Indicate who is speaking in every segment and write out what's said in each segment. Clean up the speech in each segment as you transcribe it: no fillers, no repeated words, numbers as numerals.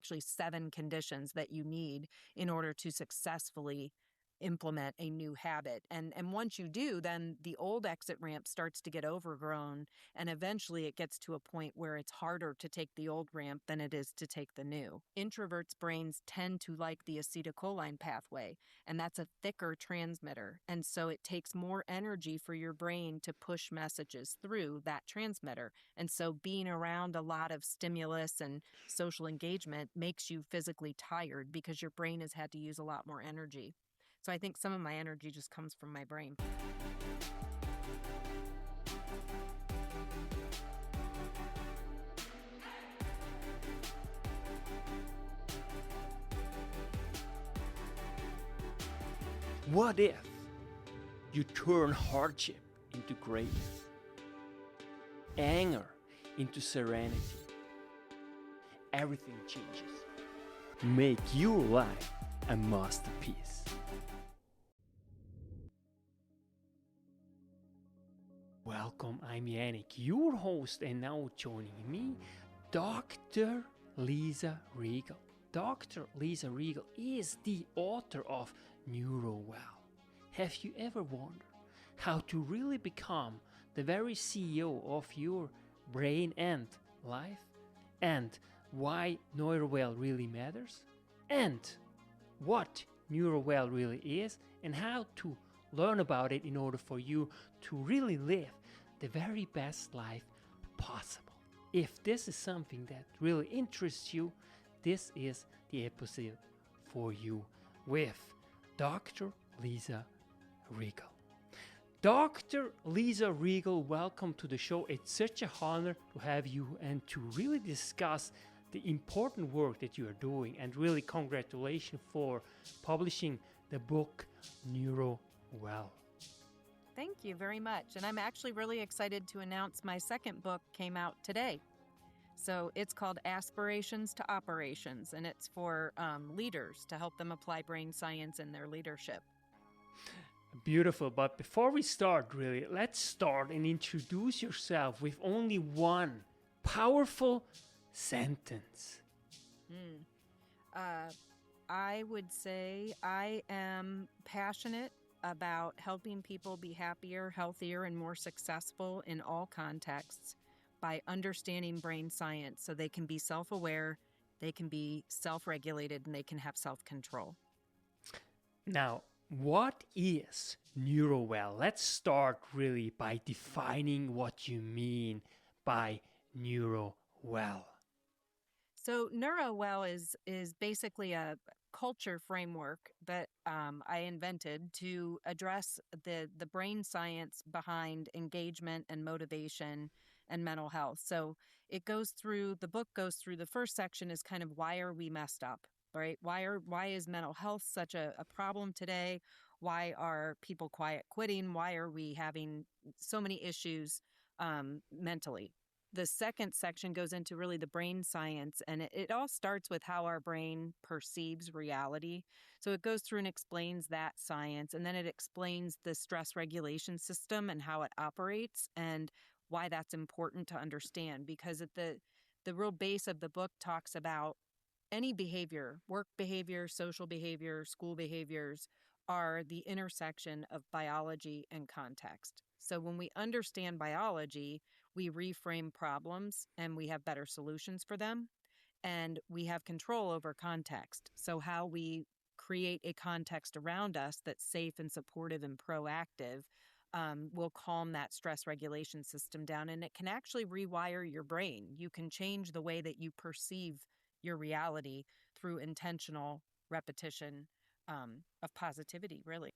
Speaker 1: actually 7 conditions that you need in order to successfully implement a new habit. And once you do, then the old exit ramp starts to get overgrown, and eventually it gets to a point where it's harder to take the old ramp than it is to take the new. Introverts' brains tend to like the acetylcholine pathway, and that's a thicker transmitter. And so it takes more energy for your brain to push messages through that transmitter. And so being around a lot of stimulus and social engagement makes you physically tired because your brain has had to use a lot more energy. So I think some of my energy just comes from my brain.
Speaker 2: What if you turn hardship into grace, anger into serenity? Everything changes. Make your life a masterpiece. Welcome, I'm Yannick, your host, and now joining me, Dr. Lisa Riegel. Dr. Lisa Riegel is the author of NeuroWell. Have you ever wondered how to really become the very CEO of your brain and life? And why NeuroWell really matters? And what NeuroWell really is, and how to learn about it in order for you to really live the very best life possible. If this is something that really interests you, this is the episode for you with Dr. Lisa Riegel. Dr. Lisa Riegel, welcome to the show. It's such an honor to have you and to really discuss the important work that you are doing, and really congratulations for publishing the book NeuroWell.
Speaker 1: Thank you very much. And I'm actually really excited to announce my second book came out today. So it's called Aspirations to Operations, and it's for leaders to help them apply brain science in their leadership.
Speaker 2: Beautiful. But before we start, really, let's start and introduce yourself with only one powerful sentence.
Speaker 1: I would say I am passionate about helping people be happier, healthier, and more successful in all contexts by understanding brain science so they can be self-aware, they can be self-regulated, and they can have self-control.
Speaker 2: Now, what is NeuroWell? Let's start really by defining what you mean by NeuroWell.
Speaker 1: So NeuroWell is basically a culture framework that I invented to address the brain science behind engagement and motivation and mental health. So the book goes through, the first section is kind of why are we messed up, right? Why is mental health such a problem today? Why are people quiet quitting? Why are we having so many issues mentally? The second section goes into really the brain science, and it all starts with how our brain perceives reality. So it goes through and explains that science, and then it explains the stress regulation system and how it operates and why that's important to understand, because at the real base of the book talks about any behavior, work behavior, social behavior, school behaviors are the intersection of biology and context. So when we understand biology, we reframe problems and we have better solutions for them, and we have control over context. So how we create a context around us that's safe and supportive and proactive will calm that stress regulation system down, and it can actually rewire your brain. You can change the way that you perceive your reality through intentional repetition of positivity, really.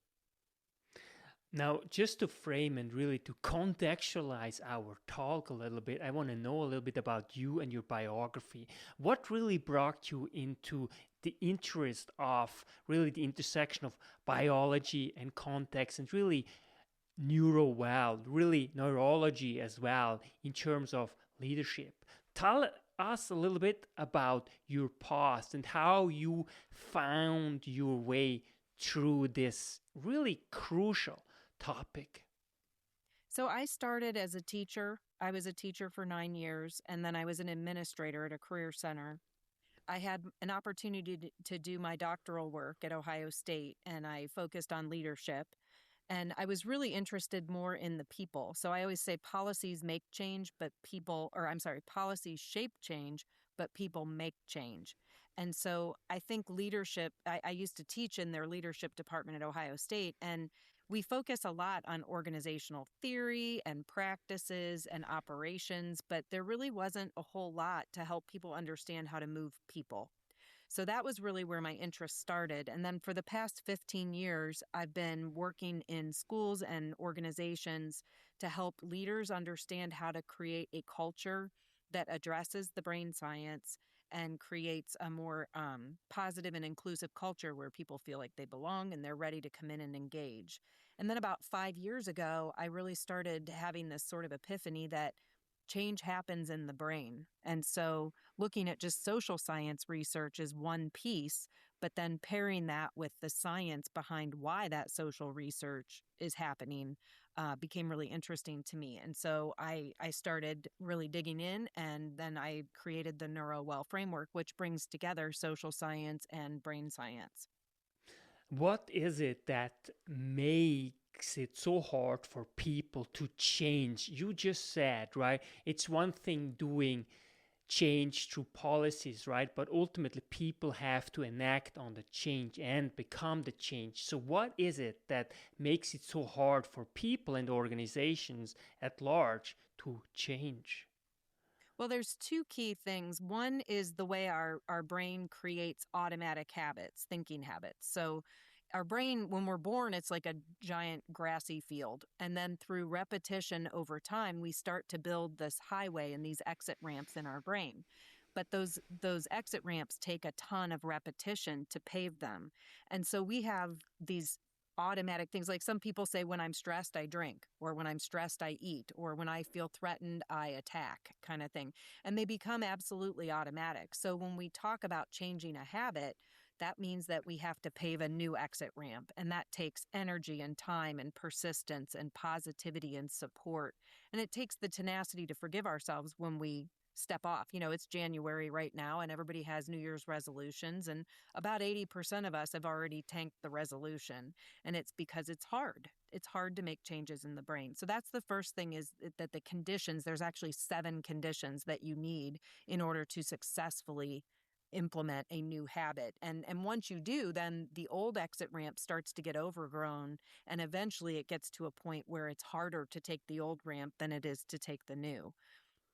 Speaker 2: Now, just to frame and really to contextualize our talk a little bit, I want to know a little bit about you and your biography. What really brought you into the interest of really the intersection of biology and context, and really NeuroWell, really neurology as well in terms of leadership? Tell us a little bit about your past and how you found your way through this really crucial topic.
Speaker 1: So I started as a teacher. I was a teacher for 9 years, and then I was an administrator at a career center. I had an opportunity to do my doctoral work at Ohio State, and I focused on leadership. And I was really interested more in the people. So I always say policies make change, but people, or I'm sorry, policies shape change, but people make change. And so I think leadership, I used to teach in their leadership department at Ohio State, and we focus a lot on organizational theory and practices and operations, but there really wasn't a whole lot to help people understand how to move people. So that was really where my interest started. And then for the past 15 years, I've been working in schools and organizations to help leaders understand how to create a culture that addresses the brain science and creates a more positive and inclusive culture where people feel like they belong and they're ready to come in and engage. And then about 5 years ago, I really started having this sort of epiphany that change happens in the brain. And so looking at just social science research is one piece, but then pairing that with the science behind why that social research is happening became really interesting to me. And so I started really digging in, and then I created the NeuroWell framework, which brings together social science and brain science.
Speaker 2: What is it that makes it so hard for people to change? You just said, right? It's one thing doing change through policies, right? But ultimately, people have to enact on the change and become the change. So, what is it that makes it so hard for people and organizations at large to change?
Speaker 1: Well, there's two key things. One is the way our brain creates automatic habits, thinking habits. So our brain, when we're born, it's like a giant grassy field. And then through repetition over time, we start to build this highway and these exit ramps in our brain. But those exit ramps take a ton of repetition to pave them. And so we have these automatic things, like some people say, when I'm stressed I drink, or when I'm stressed I eat, or when I feel threatened I attack, kind of thing. And they become absolutely automatic. So when we talk about changing a habit, that means that we have to pave a new exit ramp, and that takes energy and time and persistence and positivity and support. And it takes the tenacity to forgive ourselves when we step off. It's January right now, and everybody has New Year's resolutions, and about 80% of us have already tanked the resolution. And it's because it's hard. It's hard to make changes in the brain. So that's the first thing, is that the conditions, there's actually 7 conditions that you need in order to successfully implement a new habit. And once you do, then the old exit ramp starts to get overgrown, and eventually it gets to a point where it's harder to take the old ramp than it is to take the new.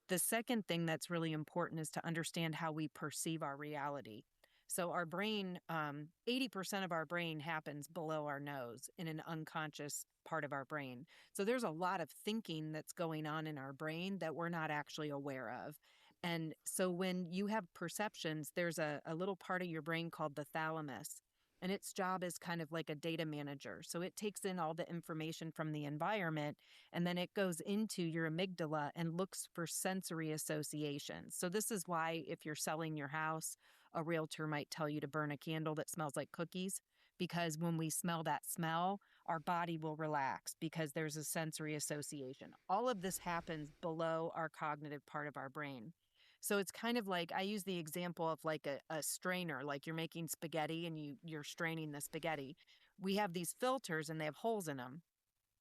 Speaker 1: The second thing that's really important is to understand how we perceive our reality. So our brain, 80% of our brain happens below our nose in an unconscious part of our brain. So there's a lot of thinking that's going on in our brain that we're not actually aware of. And so when you have perceptions, there's a little part of your brain called the thalamus. And its job is kind of like a data manager. So it takes in all the information from the environment, and then it goes into your amygdala and looks for sensory associations. So this is why if you're selling your house, a realtor might tell you to burn a candle that smells like cookies, because when we smell that smell, our body will relax because there's a sensory association. All of this happens below our cognitive part of our brain. So it's kind of like, I use the example of like a strainer, like you're making spaghetti and you're straining the spaghetti. We have these filters and they have holes in them.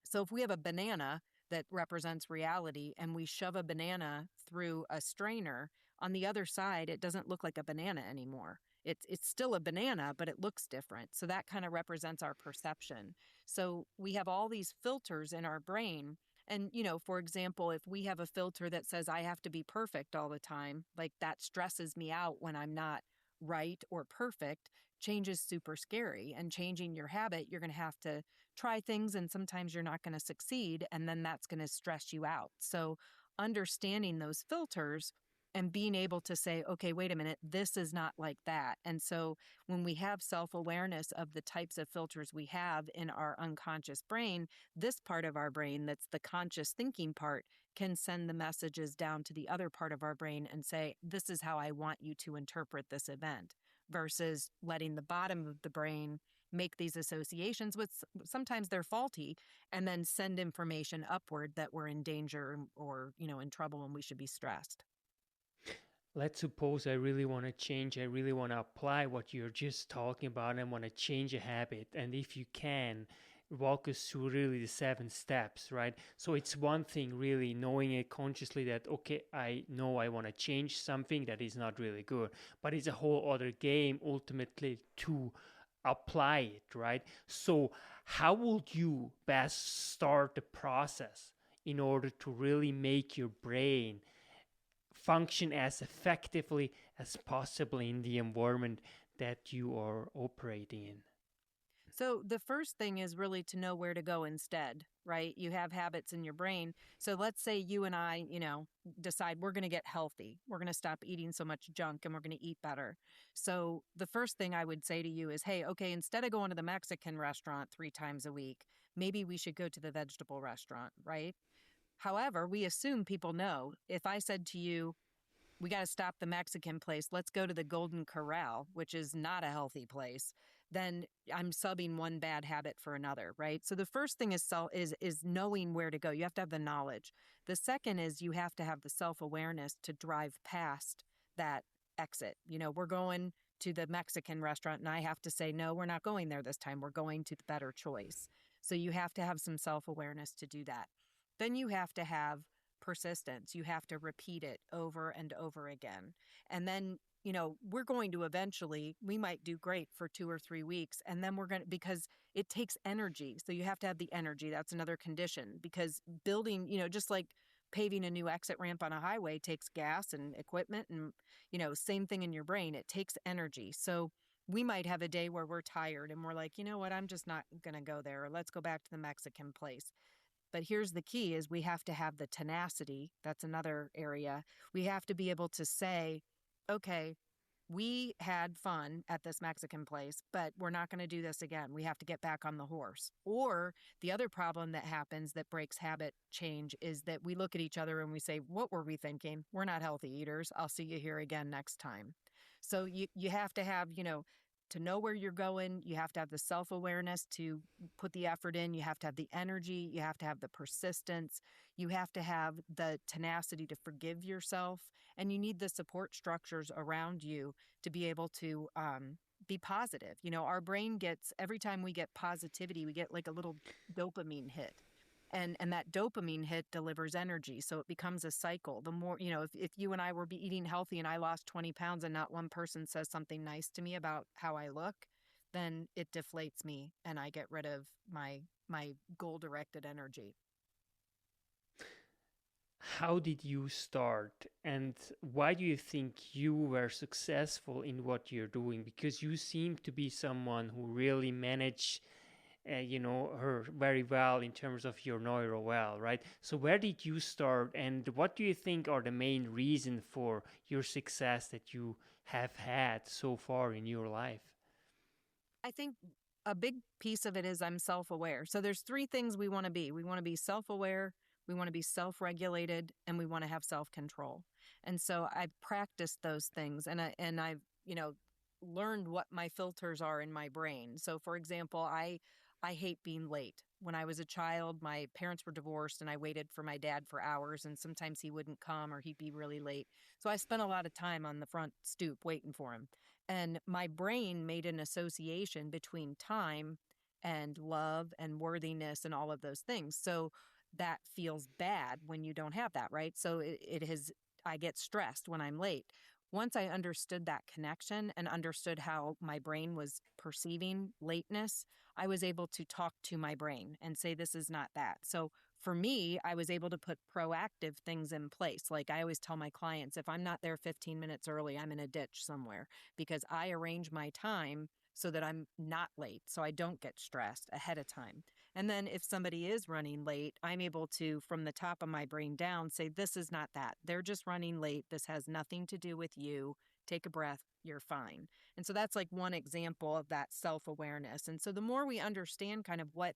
Speaker 1: So if we have a banana that represents reality and we shove a banana through a strainer, on the other side, it doesn't look like a banana anymore. It's still a banana, but it looks different. So that kind of represents our perception. So we have all these filters in our brain. And, for example, if we have a filter that says I have to be perfect all the time, like that stresses me out when I'm not right or perfect. Change is super scary. And changing your habit, you're going to have to try things, and sometimes you're not going to succeed, and then that's going to stress you out. So understanding those filters and being able to say, okay, wait a minute, this is not like that. And so when we have self-awareness of the types of filters we have in our unconscious brain, this part of our brain, that's the conscious thinking part, can send the messages down to the other part of our brain and say, this is how I want you to interpret this event, versus letting the bottom of the brain make these associations, with sometimes they're faulty, and then send information upward that we're in danger or in trouble and we should be stressed.
Speaker 2: Let's suppose I really want to change, I really want to apply what you're just talking about and want to change a habit. And if you can, walk us through really the 7 steps, right? So it's one thing really knowing it consciously that, okay, I know I want to change something that is not really good, but it's a whole other game ultimately to apply it, right? So, how would you best start the process in order to really make your brain function as effectively as possible in the environment that you are operating in?
Speaker 1: So the first thing is really to know where to go instead, right? You have habits in your brain. So let's say you and I, decide we're going to get healthy. We're going to stop eating so much junk and we're going to eat better. So the first thing I would say to you is, hey, okay, instead of going to the Mexican restaurant 3 times a week, maybe we should go to the vegetable restaurant, right? However, we assume people know. If I said to you, we got to stop the Mexican place. Let's go to the Golden Corral, which is not a healthy place. Then I'm subbing one bad habit for another, right? So the first thing is knowing where to go. You have to have the knowledge. The second is you have to have the self-awareness to drive past that exit. We're going to the Mexican restaurant and I have to say, no, we're not going there this time. We're going to the better choice. So you have to have some self-awareness to do that. Then you have to have persistence. You have to repeat it over and over again. And then, we're going to eventually, we might do great for 2 or 3 weeks. And then we're going to, because it takes energy. So you have to have the energy. That's another condition because building, just like paving a new exit ramp on a highway takes gas and equipment and, same thing in your brain. It takes energy. So we might have a day where we're tired and we're like, you know what, I'm just not going to go there. Or let's go back to the Mexican place. But here's the key is we have to have the tenacity. That's another area. We have to be able to say, okay, we had fun at this Mexican place, but we're not going to do this again. We have to get back on the horse. Or the other problem that happens that breaks habit change is that we look at each other and we say, what were we thinking? We're not healthy eaters. I'll see you here again next time. So you have to have, to know where you're going. You have to have the self-awareness to put the effort in. You have to have the energy. You have to have the persistence. You have to have the tenacity to forgive yourself. And you need the support structures around you to be able to be positive. Our brain gets, every time we get positivity, we get like a little dopamine hit. And that dopamine hit delivers energy. So it becomes a cycle. The more, if you and I were be eating healthy and I lost 20 pounds and not one person says something nice to me about how I look, then it deflates me and I get rid of my goal directed energy.
Speaker 2: How did you start and why do you think you were successful in what you're doing? Because you seem to be someone who really managed her very well in terms of your NeuroWell, right? So where did you start and what do you think are the main reason for your success that you have had so far in your life?
Speaker 1: I think a big piece of it is I'm self-aware. So there's 3 things we want to be. We want to be self-aware, we want to be self-regulated, and we want to have self-control. And so I've practiced those things and I've, learned what my filters are in my brain. So for example, I hate being late. When I was a child, my parents were divorced and I waited for my dad for hours and sometimes he wouldn't come or he'd be really late. So I spent a lot of time on the front stoop waiting for him. And my brain made an association between time and love and worthiness and all of those things. So that feels bad when you don't have that, right? So I get stressed when I'm late. Once I understood that connection and understood how my brain was perceiving lateness, I was able to talk to my brain and say, this is not that. So for me, I was able to put proactive things in place. Like I always tell my clients, if I'm not there 15 minutes early, I'm in a ditch somewhere because I arrange my time so that I'm not late, so I don't get stressed ahead of time. And then if somebody is running late, I'm able to, from the top of my brain down, say, this is not that. They're just running late. This has nothing to do with you. Take a breath. You're fine. And so that's like one example of that self-awareness. And so the more we understand kind of what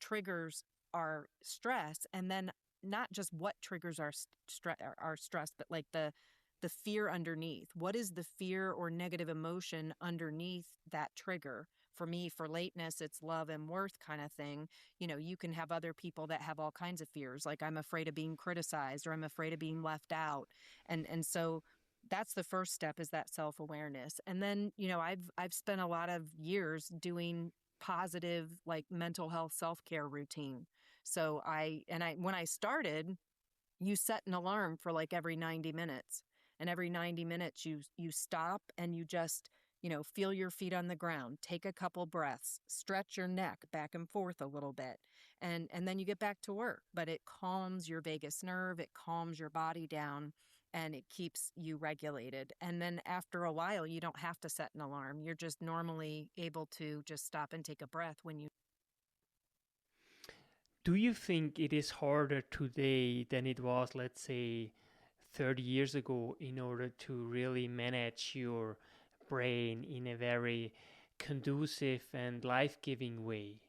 Speaker 1: triggers our stress, and then not just what triggers our stress, but like the fear underneath. What is the fear or negative emotion underneath that trigger? For me, for lateness, it's love and worth kind of thing. You can have other people that have all kinds of fears, like I'm afraid of being criticized or I'm afraid of being left out. And so that's the first step, is that self-awareness. And then, I've spent a lot of years doing positive, like, mental health self-care routine. So when I started, you set an alarm for like every 90 minutes. And every 90 minutes you stop and you just, feel your feet on the ground, take a couple breaths, stretch your neck back and forth a little bit. And then you get back to work. But it calms your vagus nerve, it calms your body down, and it keeps you regulated. And then after a while, you don't have to set an alarm. You're just normally able to just stop and take a breath when you.
Speaker 2: Do you think it is harder today than it was, let's say, 30 years ago in order to really manage your brain in a very conducive and life-giving way?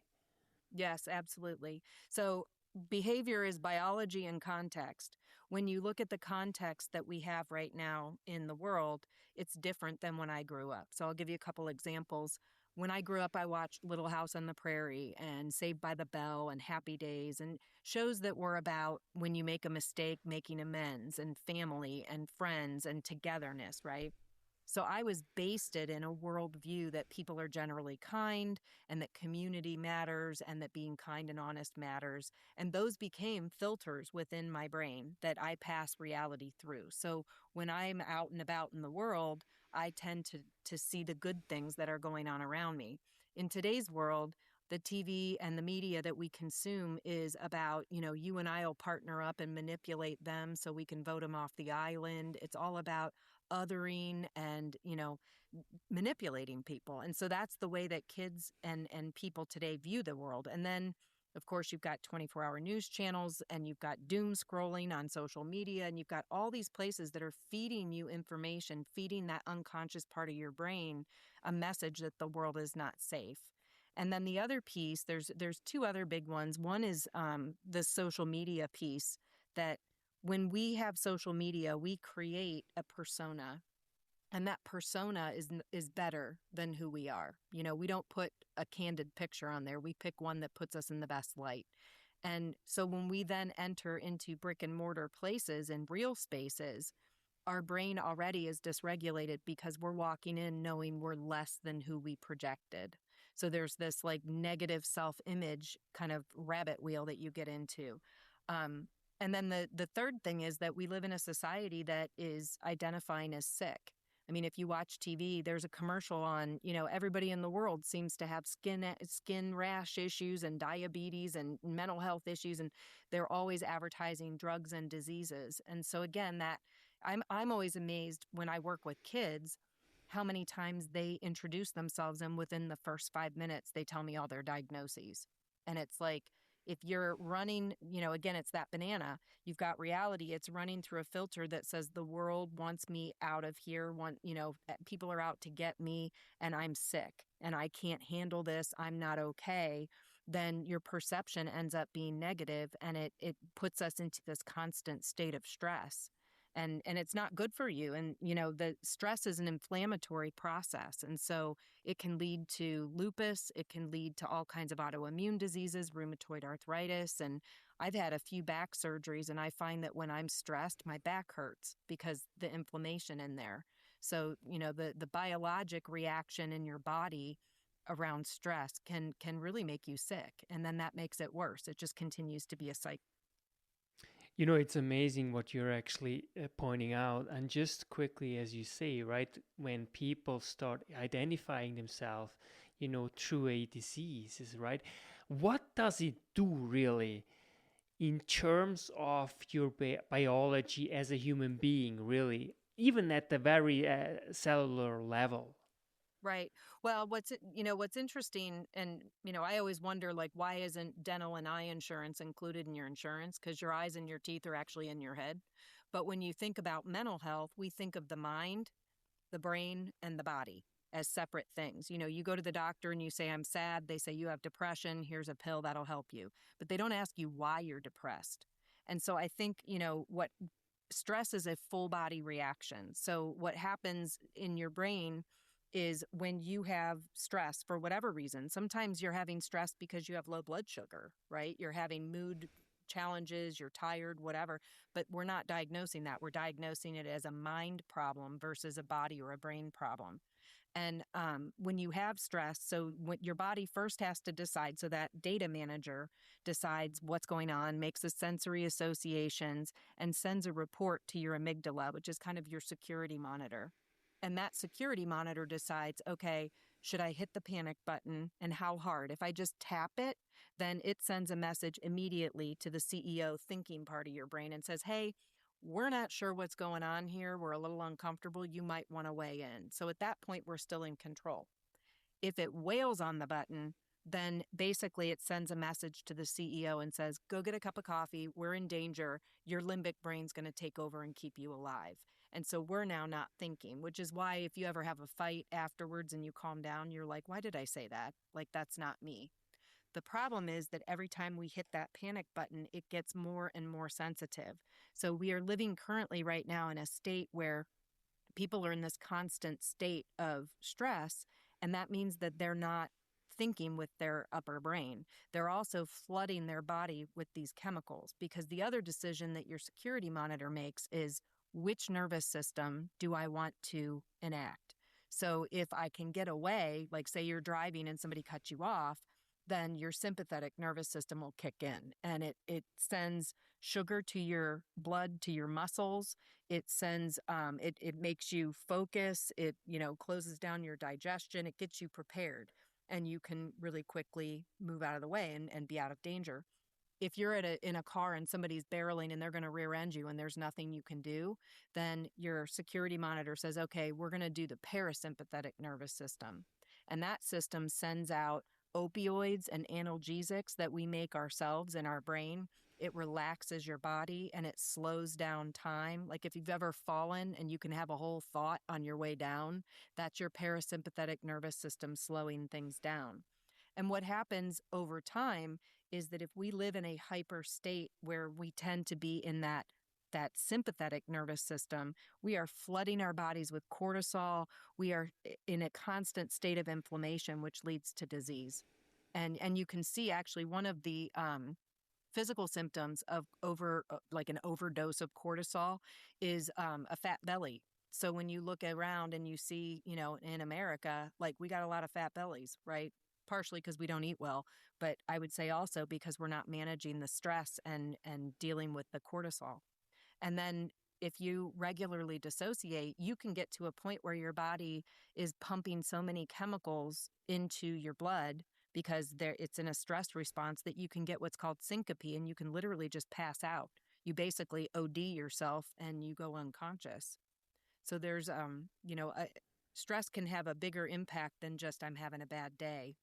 Speaker 1: Yes, absolutely. So behavior is biology and context. When you look at the context that we have right now in the world, it's different than when I grew up. So I'll give you a couple examples. When I grew up, I watched Little House on the Prairie and Saved by the Bell and Happy Days, and shows that were about when you make a mistake, making amends, and family and friends and togetherness, right? So I was based in a worldview that people are generally kind and that community matters and that being kind and honest matters. And those became filters within my brain that I pass reality through. So when I'm out and about in the world, I tend to see the good things that are going on around me. In today's world, the TV and the media that we consume is about, you and I will partner up and manipulate them so we can vote them off the island. It's all about othering and, manipulating people. And so that's the way that kids and people today view the world. And then, of course, you've got 24-hour news channels, and you've got doom scrolling on social media, and you've got all these places that are feeding you information, feeding that unconscious part of your brain a message that the world is not safe. And then the other piece, there's two other big ones. One is the social media piece, that when we have social media, we create a persona, and that persona is better than who we are. We don't put a candid picture on there. We pick one that puts us in the best light. And so when we then enter into brick and mortar places and real spaces, our brain already is dysregulated because we're walking in knowing we're less than who we projected. So there's this like negative self-image kind of rabbit wheel that you get into. And then the third thing is that we live in a society that is identifying as sick. I mean, if you watch TV, there's a commercial on, everybody in the world seems to have skin rash issues and diabetes and mental health issues, and they're always advertising drugs and diseases. And so again, that I'm always amazed when I work with kids how many times they introduce themselves, and within the first 5 minutes they tell me all their diagnoses. And it's like, if you're running, again, it's that banana. You've got reality. It's running through a filter that says the world wants me out of here. People are out to get me, and I'm sick and I can't handle this. I'm not okay. Then your perception ends up being negative, and it puts us into this constant state of stress. And it's not good for you. And, the stress is an inflammatory process. And so it can lead to lupus. It can lead to all kinds of autoimmune diseases, rheumatoid arthritis. And I've had a few back surgeries, and I find that when I'm stressed, my back hurts because the inflammation in there. So, the biologic reaction in your body around stress can really make you sick. And then that makes it worse. It just continues to be a cycle.
Speaker 2: It's amazing what you're actually pointing out. And just quickly, as you say, right, when people start identifying themselves, through a disease, right, what does it do really in terms of your biology as a human being, really, even at the very cellular level?
Speaker 1: Right. Well, what's interesting, and I always wonder, like, why isn't dental and eye insurance included in your insurance? Because your eyes and your teeth are actually in your head. But when you think about mental health, we think of the mind, the brain, and the body as separate things. You go to the doctor and you say, I'm sad. They say you have depression. Here's a pill that'll help you. But they don't ask you why you're depressed. And so I think, what stress is a full body reaction. So what happens in your brain is when you have stress for whatever reason, sometimes you're having stress because you have low blood sugar, right? You're having mood challenges, you're tired, whatever, but we're not diagnosing that. We're diagnosing it as a mind problem versus a body or a brain problem. And when you have stress, so when your body first has to decide, so that data manager decides what's going on, makes the sensory associations, and sends a report to your amygdala, which is kind of your security monitor. And that security monitor decides, okay, should I hit the panic button and how hard? If I just tap it, then it sends a message immediately to the CEO thinking part of your brain and says, hey, we're not sure what's going on here. We're a little uncomfortable. You might want to weigh in. So at that point, we're still in control. If it wails on the button, then basically it sends a message to the CEO and says, go get a cup of coffee. We're in danger. Your limbic brain's going to take over and keep you alive. And so we're now not thinking, which is why if you ever have a fight afterwards and you calm down, you're like, why did I say that? Like, that's not me. The problem is that every time we hit that panic button, it gets more and more sensitive. So we are living currently right now in a state where people are in this constant state of stress, and that means that they're not thinking with their upper brain. They're also flooding their body with these chemicals, because the other decision that your security monitor makes is, which nervous system do I want to enact? So if I can get away, like say you're driving and somebody cuts you off, then your sympathetic nervous system will kick in, and it sends sugar to your blood, to your muscles. It sends, it makes you focus. It, closes down your digestion. It gets you prepared, and you can really quickly move out of the way and be out of danger. If you're in a car and somebody's barreling and they're going to rear end you and there's nothing you can do, then your security monitor says, okay, we're going to do the parasympathetic nervous system. And that system sends out opioids and analgesics that we make ourselves in our brain. It relaxes your body and it slows down time. Like if you've ever fallen and you can have a whole thought on your way down, that's your parasympathetic nervous system slowing things down. And what happens over time is that if we live in a hyper state where we tend to be in that sympathetic nervous system, we are flooding our bodies with cortisol. We are in a constant state of inflammation, which leads to disease. And you can see actually one of the physical symptoms of like an overdose of cortisol is a fat belly. So when you look around and you see, in America, like we got a lot of fat bellies, right? Partially because we don't eat well, but I would say also because we're not managing the stress and dealing with the cortisol. And then if you regularly dissociate, you can get to a point where your body is pumping so many chemicals into your blood because it's in a stress response that you can get what's called syncope, and you can literally just pass out. You basically OD yourself and you go unconscious. So there's, stress can have a bigger impact than just I'm having a bad day.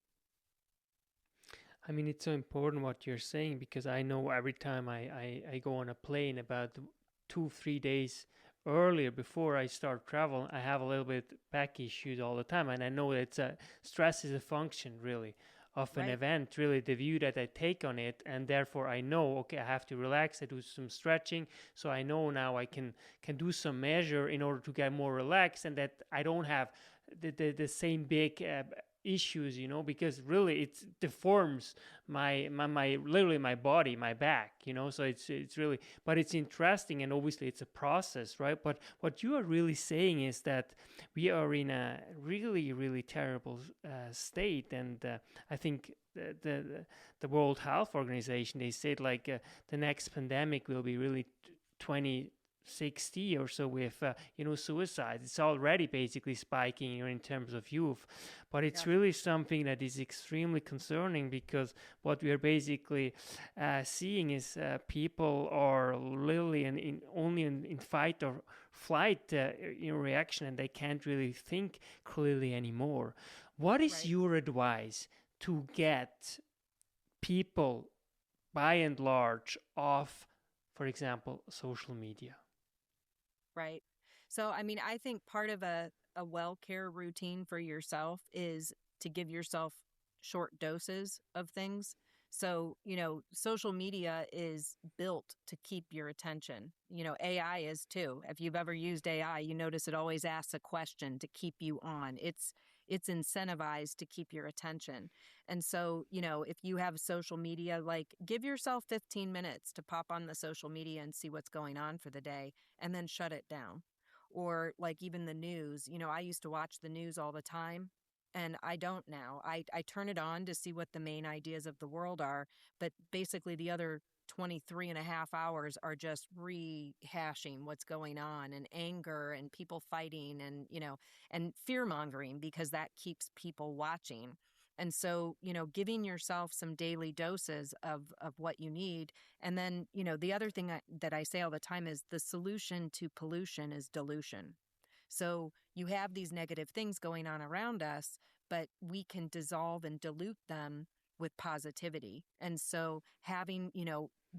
Speaker 2: I mean, it's so important what you're saying, because I know every time I go on a plane about 2-3 days earlier before I start travel, I have a little bit back issues all the time. And I know that stress is a function really of an event, really the view that I take on it. And therefore I know, okay, I have to relax, I do some stretching. So I know now I can do some measure in order to get more relaxed, and that I don't have the same big issues, because really it deforms my literally my body, my back, so it's really, but it's interesting, and obviously it's a process, right? But what you are really saying is that we are in a really, really terrible state, and I think the World Health Organization, they said like the next pandemic will be really 2060 or so with suicide. It's already basically spiking in terms of youth, but it's really something that is extremely concerning, because what we are basically seeing is people are literally only in fight or flight reaction, and they can't really think clearly anymore. What is your advice to get people by and large off, for example, social media?
Speaker 1: Right. So, I mean, I think part of a well care routine for yourself is to give yourself short doses of things. So, social media is built to keep your attention. AI is too. If you've ever used AI, you notice it always asks a question to keep you on. it's incentivized to keep your attention. And so, if you have social media, like give yourself 15 minutes to pop on the social media and see what's going on for the day and then shut it down. Or like even the news, I used to watch the news all the time and I don't now. I turn it on to see what the main ideas of the world are, but basically the other 23 and a half hours are just rehashing what's going on and anger and people fighting and, and fear mongering because that keeps people watching. And so, giving yourself some daily doses of what you need. And then, the other thing that I say all the time is the solution to pollution is dilution. So you have these negative things going on around us, but we can dissolve and dilute them with positivity. And so having,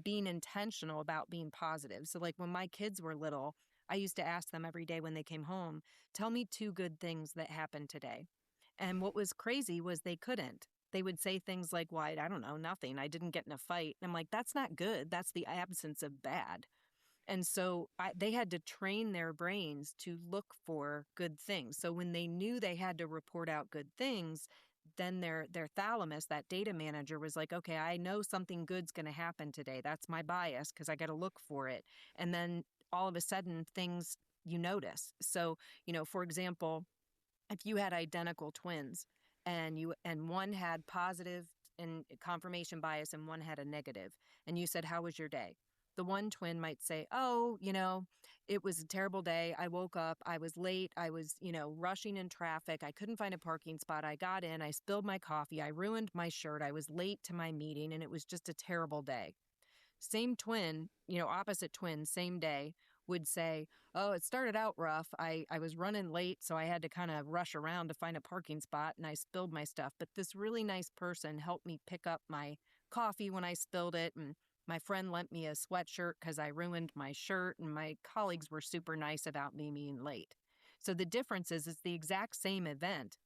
Speaker 1: being intentional about being positive. So like when my kids were little, I used to ask them every day when they came home, tell me 2 good things that happened today. And what was crazy was they couldn't. They would say things like, well, I don't know, nothing. I didn't get in a fight. And I'm like, that's not good. That's the absence of bad. And so they had to train their brains to look for good things. So when they knew they had to report out good things, then their thalamus, that data manager, was like, okay, I know something good's going to happen today. That's my bias because I got to look for it. And then all of a sudden things you notice. So, for example, if you had identical twins and one had positive and confirmation bias and one had a negative, and you said, how was your day? The one twin might say, oh, it was a terrible day. I woke up, I was late, I was, rushing in traffic. I couldn't find a parking spot. I got in, I spilled my coffee, I ruined my shirt, I was late to my meeting, and it was just a terrible day. Same twin, opposite twin, same day, would say, oh, it started out rough. I was running late, so I had to kind of rush around to find a parking spot, and I spilled my stuff. But this really nice person helped me pick up my coffee when I spilled it, and my friend lent me a sweatshirt because I ruined my shirt, and my colleagues were super nice about me being late. So the difference is it's the exact same event,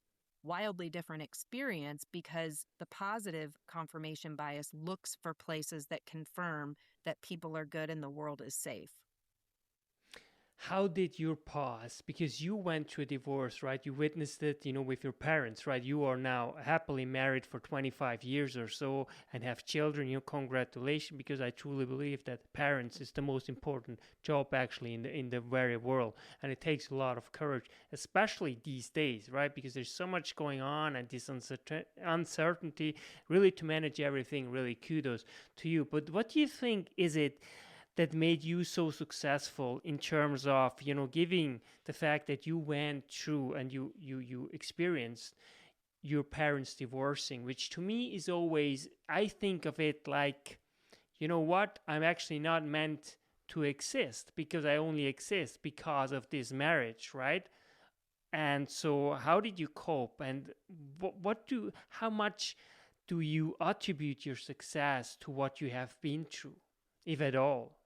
Speaker 1: wildly different experience, because the positive confirmation bias looks for places that confirm that people are good and the world is safe.
Speaker 2: How did your pause, because you went through a divorce, right? You witnessed it, with your parents, right? You are now happily married for 25 years or so and have children. Congratulations, because I truly believe that parents is the most important job actually in the very world. And it takes a lot of courage, especially these days, right? Because there's so much going on and this uncertainty, really, to manage everything. Really kudos to you. But what do you think is it that made you so successful in terms of, giving the fact that you went through and you experienced your parents divorcing, which to me is always, I think of it like, what, I'm actually not meant to exist because I only exist because of this marriage, right? And so how did you cope, and how much do you attribute your success to what you have been through, if at all?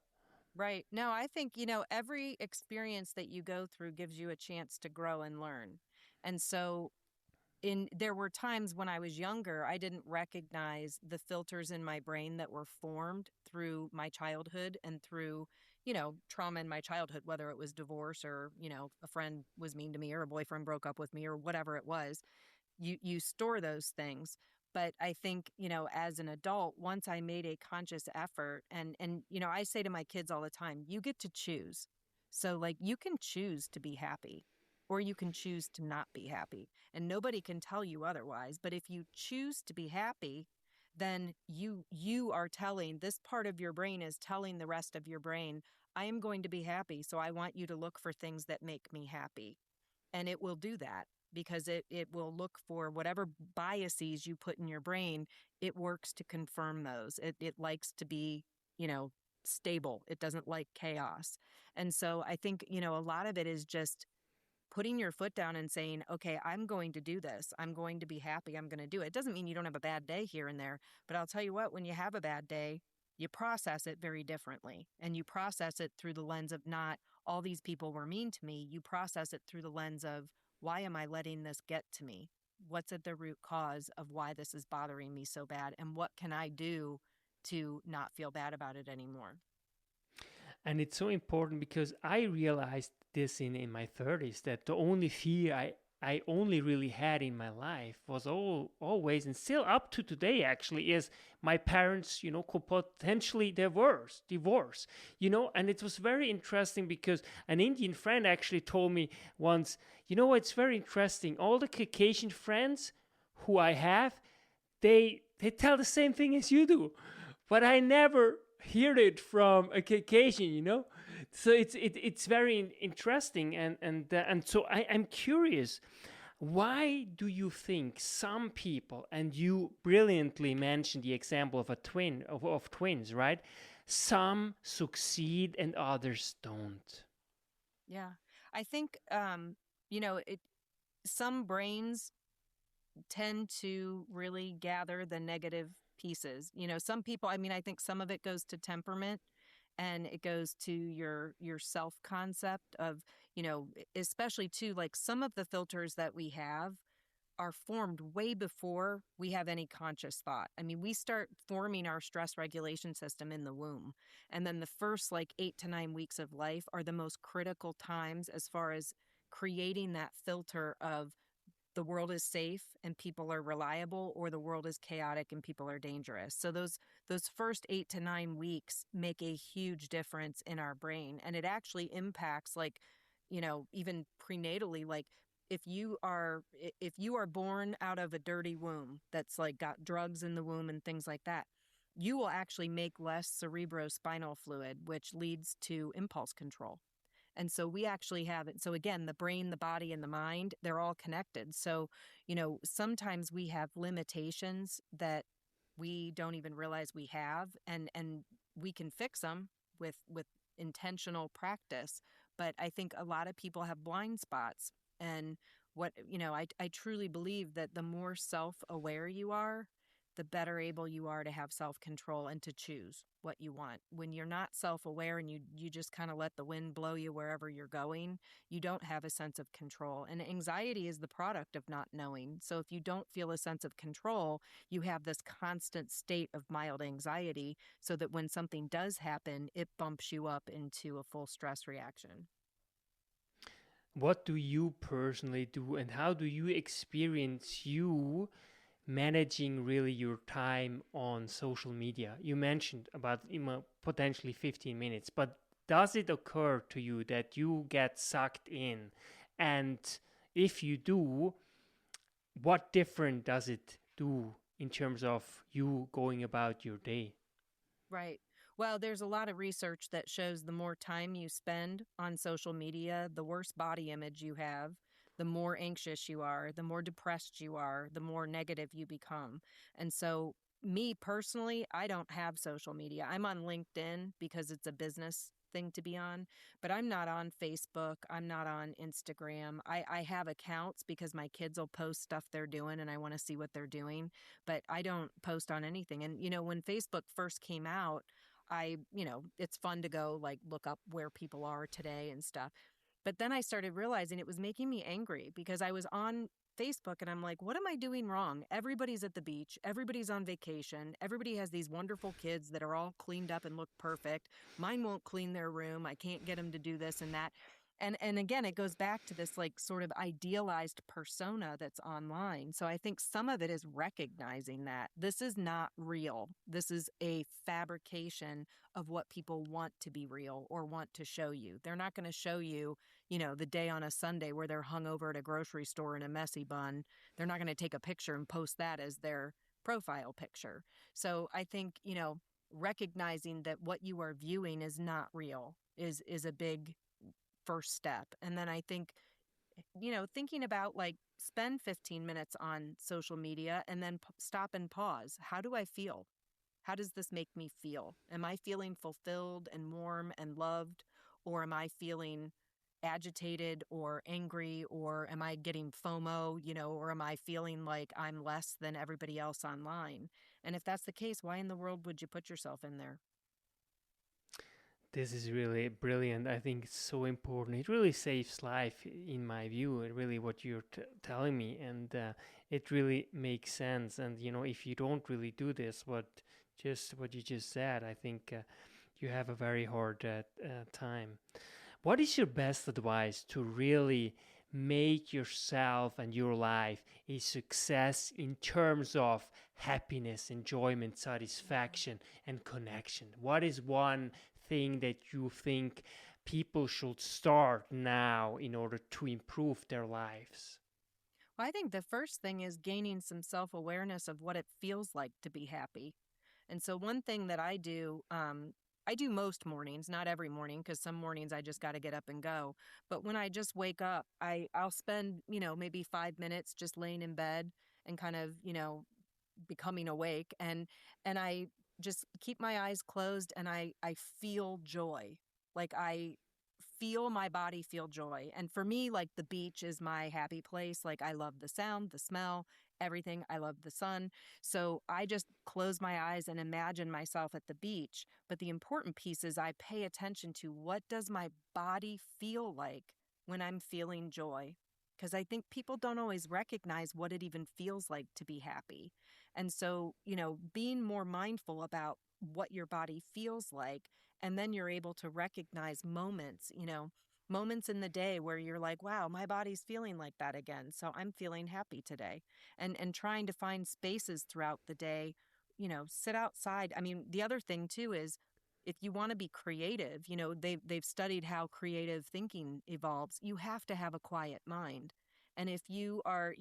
Speaker 1: Right. No, I think, every experience that you go through gives you a chance to grow and learn. And so there were times when I was younger, I didn't recognize the filters in my brain that were formed through my childhood and through, trauma in my childhood, whether it was divorce or, a friend was mean to me or a boyfriend broke up with me or whatever it was. You store those things. But I think, as an adult, once I made a conscious effort and, I say to my kids all the time, you get to choose. So like you can choose to be happy or you can choose to not be happy, and nobody can tell you otherwise. But if you choose to be happy, then you are telling, this part of your brain is telling the rest of your brain, I am going to be happy. So I want you to look for things that make me happy. And it will do that because it will look for whatever biases you put in your brain. It works to confirm those. It likes to be, stable. It doesn't like chaos. And so I think, a lot of it is just putting your foot down and saying, okay, I'm going to do this. I'm going to be happy. I'm going to do it. It doesn't mean you don't have a bad day here and there, but I'll tell you what, when you have a bad day, you process it very differently. And you process it through the lens of not all these people were mean to me. You process it through the lens of, why am I letting this get to me? What's at the root cause of why this is bothering me so bad? And what can I do to not feel bad about it anymore?
Speaker 2: And it's so important because I realized this in my 30s, that the only fear I I only really had in my life was always, and still up to today actually, is my parents, could potentially divorce, and it was very interesting because an Indian friend actually told me once, it's very interesting. All the Caucasian friends who I have, they tell the same thing as you do, but I never hear it from a Caucasian. So it's very interesting, and so I'm curious, why do you think some people, and you brilliantly mentioned the example of a twin of twins, right? Some succeed and others don't.
Speaker 1: Yeah. I think, some brains tend to really gather the negative pieces. Some people, I think some of it goes to temperament, and it goes to your self concept of, especially too, like some of the filters that we have are formed way before we have any conscious thought. We start forming our stress regulation system in the womb. And then the first like 8 to 9 weeks of life are the most critical times as far as creating that filter of the world is safe and people are reliable, or the world is chaotic and people are dangerous. So those first 8 to 9 weeks make a huge difference in our brain, and it actually impacts, like, even prenatally, like if you are born out of a dirty womb that's like got drugs in the womb and things like that, you will actually make less cerebrospinal fluid, which leads to impulse control. And so we actually have it. So again, the brain, the body, and the mind, they're all connected. So, sometimes we have limitations that we don't even realize we have, and we can fix them with intentional practice. But I think a lot of people have blind spots. And I truly believe that the more self-aware you are, the better able you are to have self-control and to choose what you want. When you're not self-aware and you just kind of let the wind blow you wherever you're going, you don't have a sense of control. And anxiety is the product of not knowing. So if you don't feel a sense of control, you have this constant state of mild anxiety, so that when something does happen, it bumps you up into a full stress reaction.
Speaker 2: What do you personally do, and how do you experience you managing really your time on social media? You mentioned about potentially 15 minutes, but does it occur to you that you get sucked in? And if you do, what different does it do in terms of you going about your day?
Speaker 1: Right. Well, there's a lot of research that shows the more time you spend on social media, the worse body image you have, the more anxious you are, the more depressed you are, the more negative you become. And so, me personally, I don't have social media. I'm on LinkedIn because it's a business thing to be on, but I'm not on Facebook. I'm not on Instagram. I have accounts because my kids will post stuff they're doing and I want to see what they're doing, but I don't post on anything. And, when Facebook first came out, it's fun to go like look up where people are today and stuff. But then I started realizing it was making me angry because I was on Facebook and I'm like, what am I doing wrong? Everybody's at the beach. Everybody's on vacation. Everybody has these wonderful kids that are all cleaned up and look perfect. Mine won't clean their room. I can't get them to do this and that. And again, it goes back to this like sort of idealized persona that's online. So I think some of it is recognizing that this is not real. This is a fabrication of what people want to be real or want to show you. They're not going to show you, the day on a Sunday where they're hung over at a grocery store in a messy bun. They're not going to take a picture and post that as their profile picture. So I think, recognizing that what you are viewing is not real is a big first step. And then I think, thinking about like spend 15 minutes on social media and then stop and pause. How do I feel? How does this make me feel? Am I feeling fulfilled and warm and loved? Or am I feeling agitated or angry? Or am I getting FOMO, or am I feeling like I'm less than everybody else online? And if that's the case, why in the world would you put yourself in there?
Speaker 2: This is really brilliant. I think it's so important. It really saves life, in my view. Really, what you're telling me, and it really makes sense. And if you don't really do this, what you just said, I think you have a very hard time. What is your best advice to really make yourself and your life a success in terms of happiness, enjoyment, satisfaction, and connection? What is one thing that you think people should start now in order to improve their lives?
Speaker 1: Well, I think the first thing is gaining some self awareness of what it feels like to be happy. And so, one thing that I do most mornings, not every morning, because some mornings I just got to get up and go. But when I just wake up, I'll spend, maybe 5 minutes just laying in bed and kind of, becoming awake. And I just keep my eyes closed and I feel joy. Like I feel my body feel joy. And for me, like the beach is my happy place. Like I love the sound, the smell, everything. I love the sun. So I just close my eyes and imagine myself at the beach. But the important piece is I pay attention to what does my body feel like when I'm feeling joy? Because I think people don't always recognize what it even feels like to be happy. And so, being more mindful about what your body feels like, and then you're able to recognize moments, moments in the day where you're like, wow, my body's feeling like that again. So I'm feeling happy today. And trying to find spaces throughout the day, sit outside. I mean, the other thing too is if you want to be creative, they've studied how creative thinking evolves. You have to have a quiet mind. And if you are,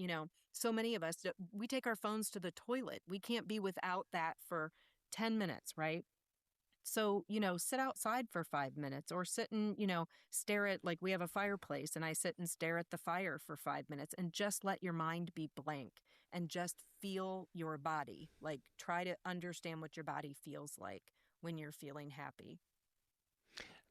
Speaker 1: so many of us, we take our phones to the toilet. We can't be without that for 10 minutes, right? So, sit outside for 5 minutes or sit and, stare at, like we have a fireplace and I sit and stare at the fire for 5 minutes and just let your mind be blank and just feel your body. Like try to understand what your body feels like when you're feeling happy.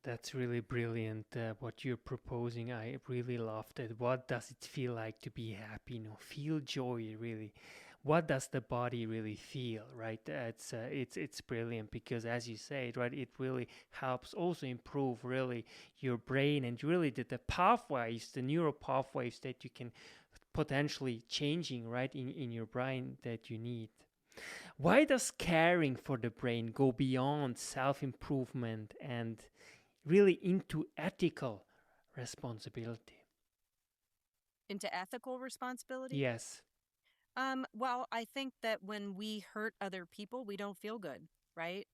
Speaker 2: That's really brilliant, what you're proposing. I really loved it. What does it feel like to be happy? Feel joy, really. What does the body really feel, right? It's brilliant because, as you said, right, it really helps also improve really your brain and really the pathways, the neural pathways that you can potentially changing, right, in your brain that you need. Why does caring for the brain go beyond self-improvement and really into ethical responsibility?
Speaker 1: Into ethical responsibility?
Speaker 2: Yes.
Speaker 1: Well, I think that when we hurt other people, we don't feel good, right?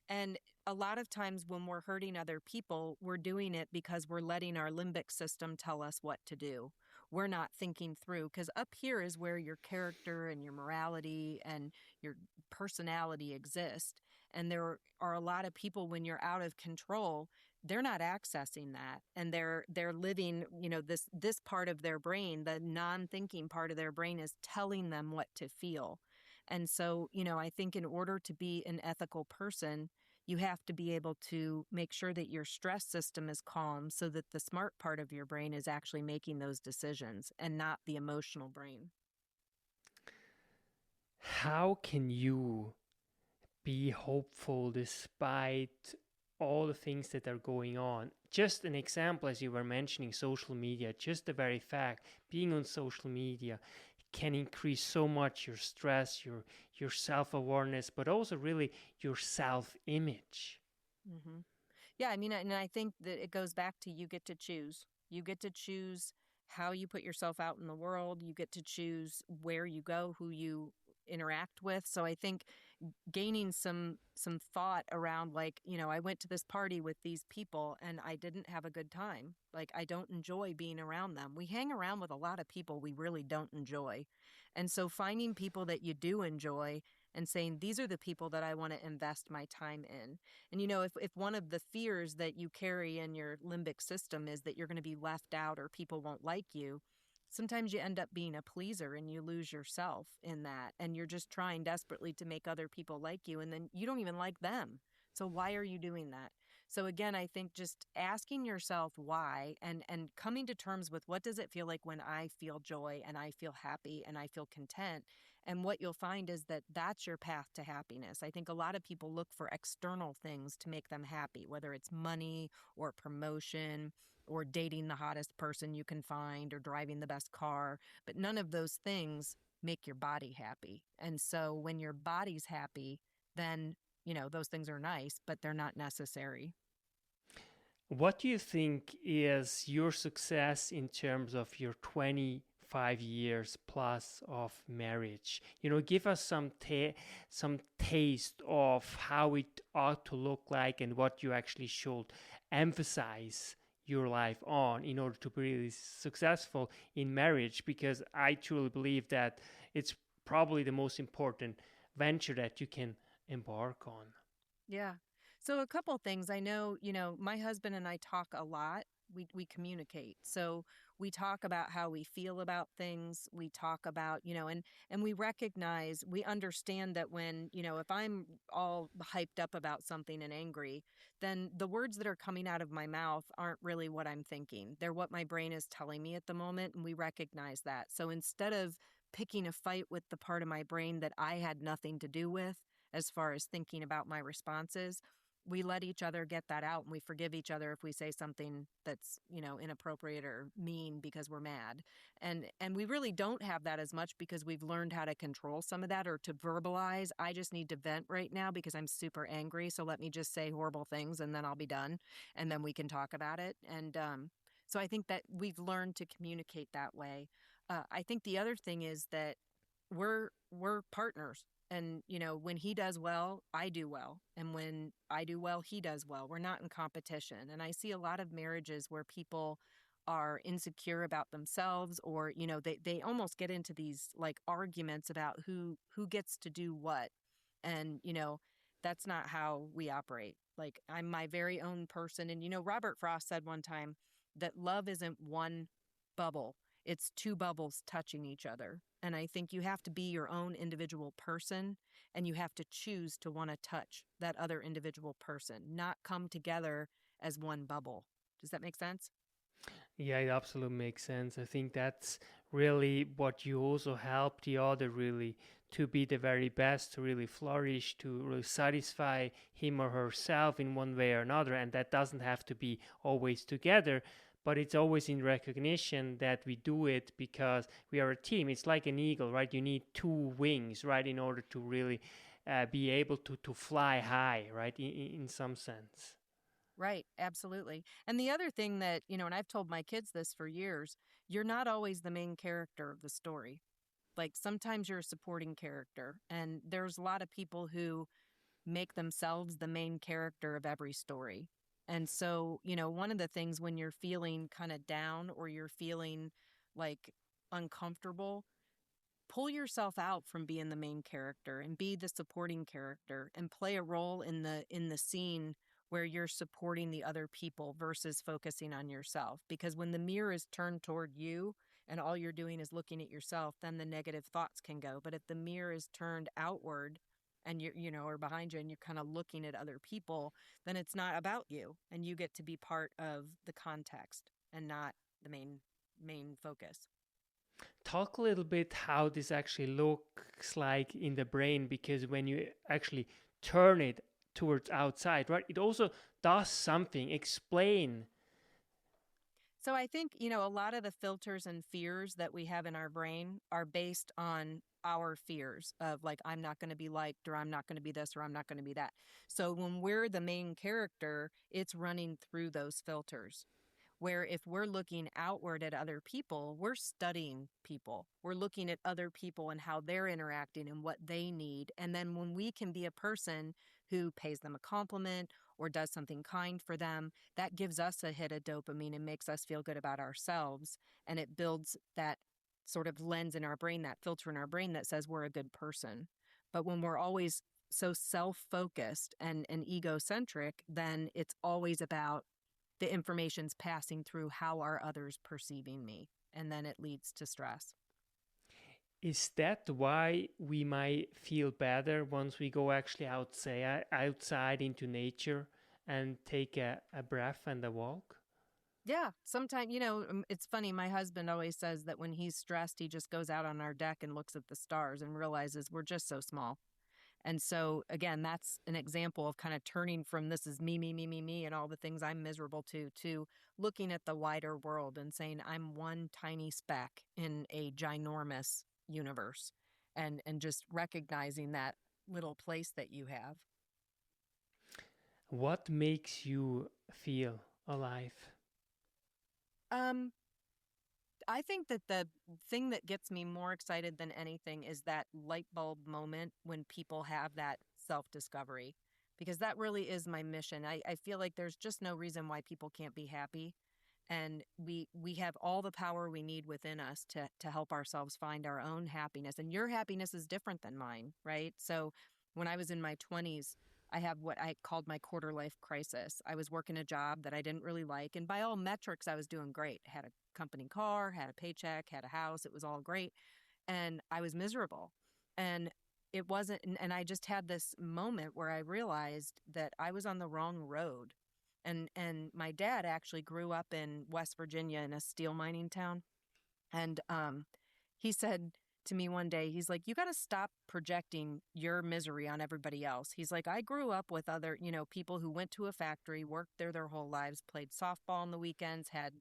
Speaker 1: And a lot of times when we're hurting other people, we're doing it because we're letting our limbic system tell us what to do. We're not thinking through, because up here is where your character and your morality and your personality exist. And there are a lot of people when you're out of control, they're not accessing that, and they're living, this part of their brain, the non-thinking part of their brain is telling them what to feel. And so, I think in order to be an ethical person, you have to be able to make sure that your stress system is calm so that the smart part of your brain is actually making those decisions and not the emotional brain.
Speaker 2: How can you be hopeful despite all the things that are going on? Just an example, as you were mentioning, social media, just the very fact being on social media can increase so much your stress, your self-awareness, but also really your self-image.
Speaker 1: Mm-hmm. Yeah, I mean, and I think that it goes back to you get to choose. You get to choose how you put yourself out in the world. You get to choose where you go, who you interact with. So I think gaining some thought around, like, I went to this party with these people and I didn't have a good time. Like, I don't enjoy being around them. We hang around with a lot of people we really don't enjoy. And so finding people that you do enjoy and saying, these are the people that I want to invest my time in. And, if one of the fears that you carry in your limbic system is that you're going to be left out or people won't like you, sometimes you end up being a pleaser and you lose yourself in that. And you're just trying desperately to make other people like you. And then you don't even like them. So why are you doing that? So again, I think just asking yourself why and coming to terms with what does it feel like when I feel joy and I feel happy and I feel content. And what you'll find is that that's your path to happiness. I think a lot of people look for external things to make them happy, whether it's money or promotion or dating the hottest person you can find or driving the best car. But none of those things make your body happy. And so when your body's happy, then, those things are nice, but they're not necessary.
Speaker 2: What do you think is your success in terms of your 25 years plus of marriage? Give us some taste of how it ought to look like and what you actually should emphasize your life on in order to be really successful in marriage, because I truly believe that it's probably the most important venture that you can embark on.
Speaker 1: Yeah. So a couple things. I know, my husband and I talk a lot. We communicate. So we talk about how we feel about things. We talk about, and we understand that when, if I'm all hyped up about something and angry, then the words that are coming out of my mouth aren't really what I'm thinking. They're what my brain is telling me at the moment, and we recognize that. So instead of picking a fight with the part of my brain that I had nothing to do with, as far as thinking about my responses, we let each other get that out, and we forgive each other if we say something that's, inappropriate or mean because we're mad. And we really don't have that as much because we've learned how to control some of that, or to verbalize, I just need to vent right now because I'm super angry, so let me just say horrible things and then I'll be done, and then we can talk about it. And so I think that we've learned to communicate that way. I think the other thing is that we're partners. And, when he does well, I do well. And when I do well, he does well. We're not in competition. And I see a lot of marriages where people are insecure about themselves, or, they almost get into these like arguments about who gets to do what. And, that's not how we operate. Like, I'm my very own person. And, Robert Frost said one time that love isn't one bubble, it's two bubbles touching each other. And I think you have to be your own individual person, and you have to choose to want to touch that other individual person, not come together as one bubble. Does that make sense?
Speaker 2: Yeah, it absolutely makes sense. I think that's really what you also help the other really to be the very best, to really flourish, to really satisfy him or herself in one way or another. And that doesn't have to be always together, but it's always in recognition that we do it because we are a team. It's like an eagle, right? You need two wings, right, in order to really be able to fly high, right, in some sense.
Speaker 1: Right, absolutely. And the other thing that, and I've told my kids this for years, you're not always the main character of the story. Like, sometimes you're a supporting character, and there's a lot of people who make themselves the main character of every story. And so, one of the things when you're feeling kind of down, or you're feeling like uncomfortable, pull yourself out from being the main character and be the supporting character, and play a role in the scene where you're supporting the other people versus focusing on yourself. Because when the mirror is turned toward you and all you're doing is looking at yourself, then the negative thoughts can go. But if the mirror is turned outward and you're, or behind you, and you're kind of looking at other people, then it's not about you, and you get to be part of the context and not the main focus.
Speaker 2: Talk a little bit how this actually looks like in the brain, because when you actually turn it towards outside, right, it also does something. Explain.
Speaker 1: So I think, a lot of the filters and fears that we have in our brain are based on our fears of, like, I'm not going to be liked, or I'm not going to be this, or I'm not going to be that. So when we're the main character, it's running through those filters. Where if we're looking outward at other people, we're studying people. We're looking at other people and how they're interacting and what they need. And then when we can be a person who pays them a compliment or does something kind for them, that gives us a hit of dopamine and makes us feel good about ourselves. And it builds that sort of lens in our brain, that filter in our brain that says we're a good person. But when we're always so self-focused and egocentric, then it's always about the information's passing through how are others perceiving me, and then it leads to stress.
Speaker 2: Is that why we might feel better once we go actually outside into nature and take a breath and a walk?
Speaker 1: Yeah, sometimes, it's funny, my husband always says that when he's stressed, he just goes out on our deck and looks at the stars and realizes we're just so small. And so, again, that's an example of kind of turning from this is me, me, me, me, me, and all the things I'm miserable to looking at the wider world and saying I'm one tiny speck in a ginormous universe, and just recognizing that little place that you have.
Speaker 2: What makes you feel alive?
Speaker 1: Um, I think that the thing that gets me more excited than anything is that light bulb moment when people have that self discovery, because that really is my mission. I feel like there's just no reason why people can't be happy. And we have all the power we need within us to help ourselves find our own happiness. And your happiness is different than mine, right? So when I was in my 20s, I have what I called my quarter life crisis. I was working a job that I didn't really like, and by all metrics I was doing great. Had a company car, had a paycheck, had a house. It was all great, and I was miserable. And it wasn't, and I just had this moment where I realized that I was on the wrong road. And my dad actually grew up in West Virginia in a steel mining town. And he said to me one day, he's like, you got to stop projecting your misery on everybody else. He's like, I grew up with other, people who went to a factory, worked there their whole lives, played softball on the weekends, had,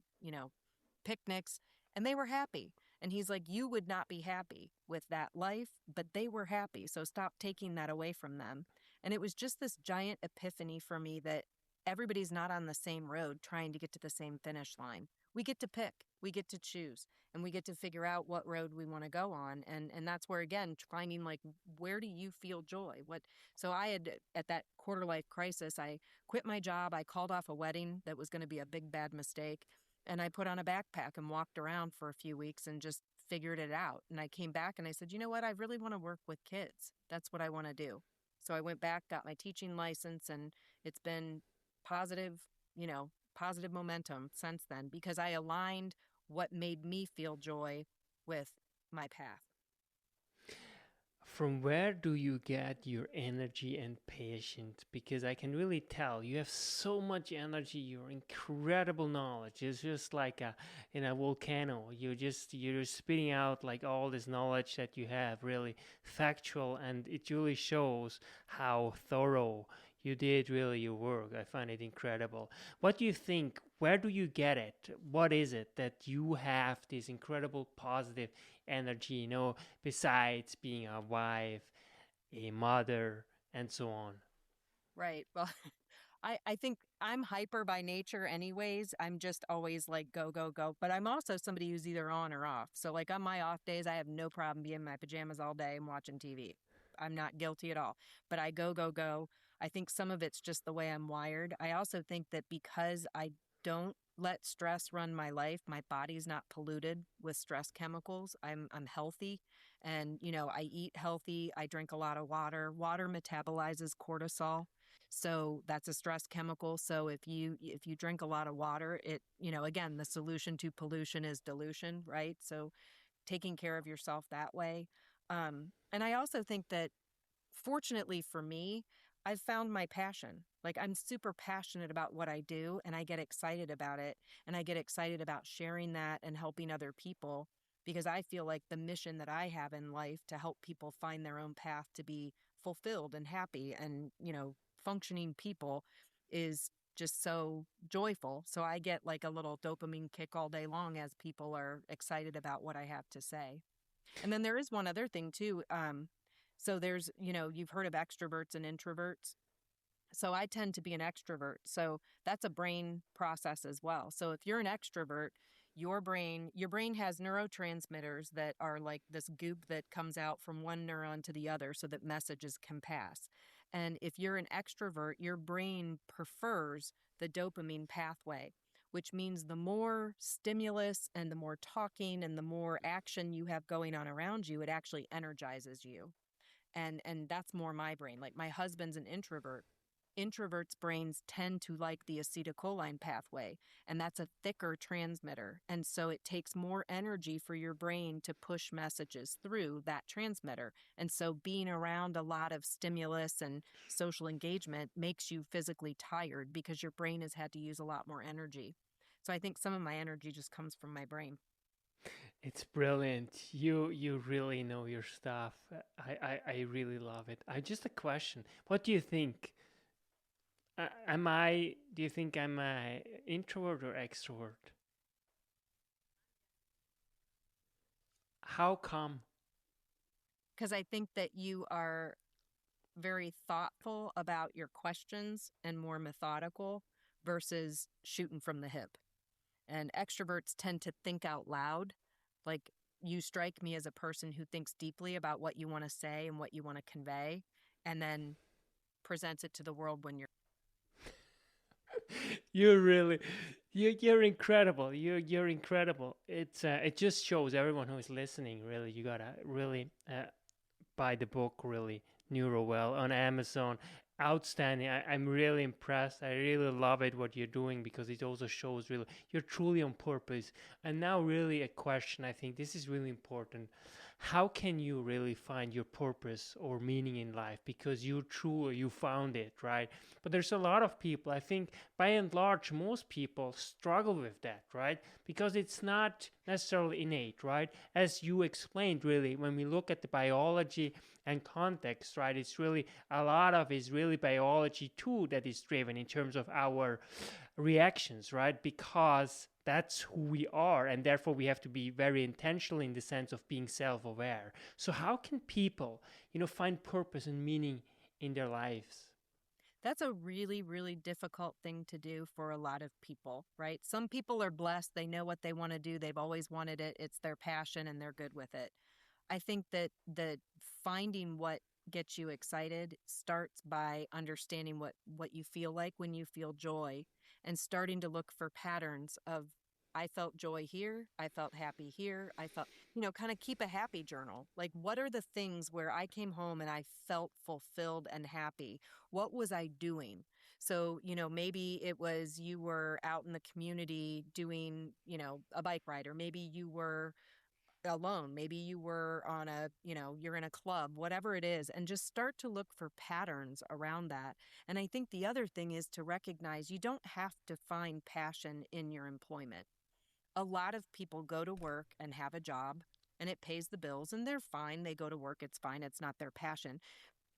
Speaker 1: picnics, and they were happy. And he's like, you would not be happy with that life, but they were happy. So stop taking that away from them. And it was just this giant epiphany for me that everybody's not on the same road trying to get to the same finish line. We get to pick, we get to choose, and we get to figure out what road we want to go on. And that's where, again, finding like, where do you feel joy? So I had, at that quarter life crisis, I quit my job. I called off a wedding that was going to be a big bad mistake. And I put on a backpack and walked around for a few weeks and just figured it out. And I came back and I said, you know what? I really want to work with kids. That's what I want to do. So I went back, got my teaching license, and it's been positive, positive momentum since then, because I aligned what made me feel joy with my path.
Speaker 2: From where do you get your energy and patience? Because I can really tell you have so much energy, your incredible knowledge. It's just like in a volcano. You're spitting out like all this knowledge that you have, really factual, and it really shows how thorough you did really your work. I find it incredible. What do you think? Where do you get it? What is it that you have this incredible positive energy, besides being a wife, a mother, and so on?
Speaker 1: Right. Well, I think I'm hyper by nature anyways. I'm just always like go, go, go. But I'm also somebody who's either on or off. So like on my off days, I have no problem being in my pajamas all day and watching TV. I'm not guilty at all. But I go, go, go. I think some of it's just the way I'm wired. I also think that because I don't let stress run my life, my body's not polluted with stress chemicals. I'm healthy, and I eat healthy. I drink a lot of water. Water metabolizes cortisol, so that's a stress chemical. So if you drink a lot of water, it, again, the solution to pollution is dilution, right? So taking care of yourself that way. And I also think that, fortunately for me, I've found my passion. Like, I'm super passionate about what I do, and I get excited about it. And I get excited about sharing that and helping other people, because I feel like the mission that I have in life to help people find their own path to be fulfilled and happy and, functioning people is just so joyful. So I get like a little dopamine kick all day long as people are excited about what I have to say. And then there is one other thing too. So there's, you've heard of extroverts and introverts. So I tend to be an extrovert. So that's a brain process as well. So if you're an extrovert, your brain has neurotransmitters that are like this goop that comes out from one neuron to the other so that messages can pass. And if you're an extrovert, your brain prefers the dopamine pathway, which means the more stimulus and the more talking and the more action you have going on around you, it actually energizes you. And that's more my brain. Like, my husband's an introvert. Introverts' brains tend to like the acetylcholine pathway, and that's a thicker transmitter. And so it takes more energy for your brain to push messages through that transmitter. And so being around a lot of stimulus and social engagement makes you physically tired because your brain has had to use a lot more energy. So I think some of my energy just comes from my brain.
Speaker 2: It's brilliant. You really know your stuff. I really love it. I just a question. What do you think? Do you think I'm a introvert or extrovert? How come?
Speaker 1: Because I think that you are very thoughtful about your questions and more methodical, versus shooting from the hip. And extroverts tend to think out loud. Like, you strike me as a person who thinks deeply about what you want to say and what you want to convey, and then presents it to the world when you're.
Speaker 2: You're really, you're incredible. You're incredible. It just shows everyone who is listening. Really, you gotta really buy the book. Really, NeuroWell on Amazon. Outstanding. I'm really impressed. I really love it what you're doing, because it also shows really you're truly on purpose. And now, really, a question. I think this is really important. How can you really find your purpose or meaning in life? Because you found it, right? But there's a lot of people, I think by and large, most people struggle with that, right? Because it's not necessarily innate, right? As you explained, really, when we look at the biology and context, right, it's really a lot of is really biology too that is driven in terms of our reactions, right? Because that's who we are, and therefore we have to be very intentional in the sense of being self-aware. So how can people, find purpose and meaning in their lives?
Speaker 1: That's a really, really difficult thing to do for a lot of people, right? Some people are blessed. They know what they want to do. They've always wanted it. It's their passion and they're good with it. I think that the finding what gets you excited starts by understanding what you feel like when you feel joy, and starting to look for patterns of, I felt joy here, I felt happy here, I felt, kind of keep a happy journal. Like, what are the things where I came home and I felt fulfilled and happy? What was I doing? So, maybe it was you were out in the community doing, a bike ride, or maybe you were alone. Maybe you were on you're in a club, whatever it is, and just start to look for patterns around that. And I think the other thing is to recognize you don't have to find passion in your employment. A lot of people go to work and have a job and it pays the bills and they're fine. They go to work, it's fine. It's not their passion,